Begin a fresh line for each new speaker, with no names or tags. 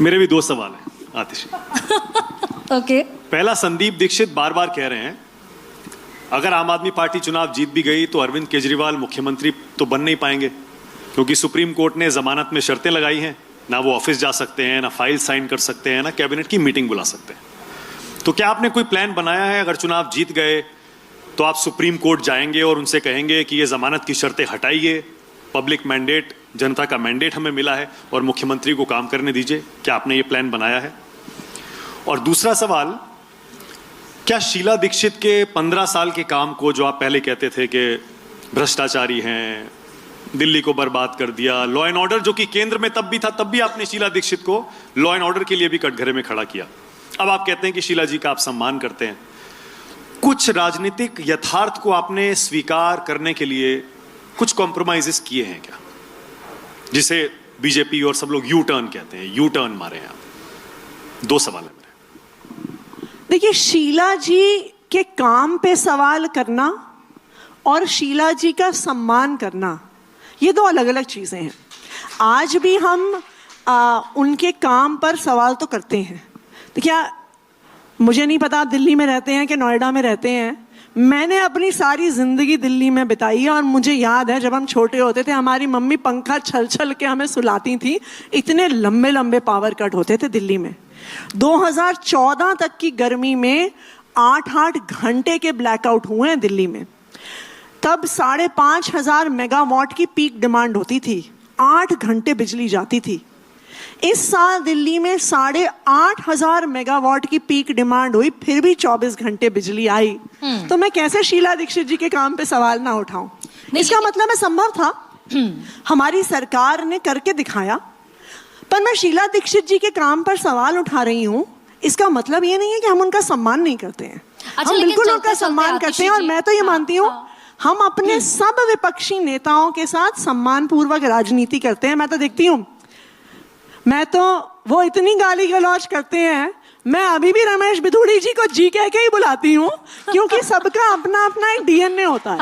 मेरे भी दो सवाल हैं आतिश।
ओके।
पहला, संदीप दीक्षित बार बार कह रहे हैं अगर आम आदमी पार्टी चुनाव जीत भी गई तो अरविंद केजरीवाल मुख्यमंत्री तो बन नहीं पाएंगे, क्योंकि सुप्रीम कोर्ट ने जमानत में शर्तें लगाई हैं, ना वो ऑफिस जा सकते हैं, ना फाइल साइन कर सकते हैं, ना कैबिनेट की मीटिंग बुला सकते हैं। तो क्या आपने कोई प्लान बनाया है, अगर चुनाव जीत गए तो आप सुप्रीम कोर्ट जाएंगे और उनसे कहेंगे कि ये जमानत की शर्तें हटाइए, पब्लिक मैंडेट, जनता का मैंडेट हमें मिला है और मुख्यमंत्री को काम करने दीजिए? क्या आपने ये प्लान बनाया है? और दूसरा सवाल, क्या शीला दीक्षित के 15 साल के काम को, जो आप पहले कहते थे कि भ्रष्टाचारी हैं, दिल्ली को बर्बाद कर दिया, लॉ एंड ऑर्डर जो कि केंद्र में तब भी था, तब भी आपने शीला दीक्षित को लॉ एंड ऑर्डर के लिए भी कटघरे में खड़ा किया, अब आप कहते हैं कि शीला जी का आप सम्मान करते हैं, कुछ राजनीतिक यथार्थ को आपने स्वीकार करने के लिए कुछ कॉम्प्रोमाइजेस किए हैं क्या, जिसे बीजेपी और सब लोग यू टर्न कहते हैं, यू टर्न मारे हैं आप? दो सवाल है मेरे।
देखिए, शीला जी के काम पे सवाल करना और शीला जी का सम्मान करना, ये दो अलग अलग चीजें हैं। आज भी हम उनके काम पर सवाल तो करते हैं। देखिए, मुझे नहीं पता आप दिल्ली में रहते हैं कि नोएडा में रहते हैं, मैंने अपनी सारी जिंदगी दिल्ली में बिताई है और मुझे याद है जब हम छोटे होते थे हमारी मम्मी पंखा छल छल के हमें सुलाती थी, इतने लंबे लंबे पावर कट होते थे दिल्ली में। 2014 तक की गर्मी में 8-8 घंटे के ब्लैकआउट हुए हैं दिल्ली में। तब 5,500 मेगावाट की पीक डिमांड होती थी, 8 घंटे बिजली जाती थी। इस साल दिल्ली में 8,500 मेगावाट की पीक डिमांड हुई, फिर भी 24 घंटे बिजली आई। तो मैं कैसे शीला दीक्षित जी के काम पे सवाल ना उठाऊं? इसका मतलब है संभव था, हमारी सरकार ने करके दिखाया। पर मैं शीला दीक्षित जी के काम पर सवाल उठा रही हूं, इसका मतलब ये नहीं है कि हम उनका सम्मान नहीं करते हैं। हम बिल्कुल उनका सम्मान करते हैं और मैं तो ये मानती हूँ हम अपने सब विपक्षी नेताओं के साथ सम्मान पूर्वक राजनीति करते हैं। मैं तो देखती हूँ, मैं तो वो इतनी गाली गलौज करते हैं, मैं अभी भी रमेश बिधूड़ी जी को जी कह के ही बुलाती हूँ, क्योंकि सबका अपना अपना एक डीएनए होता है।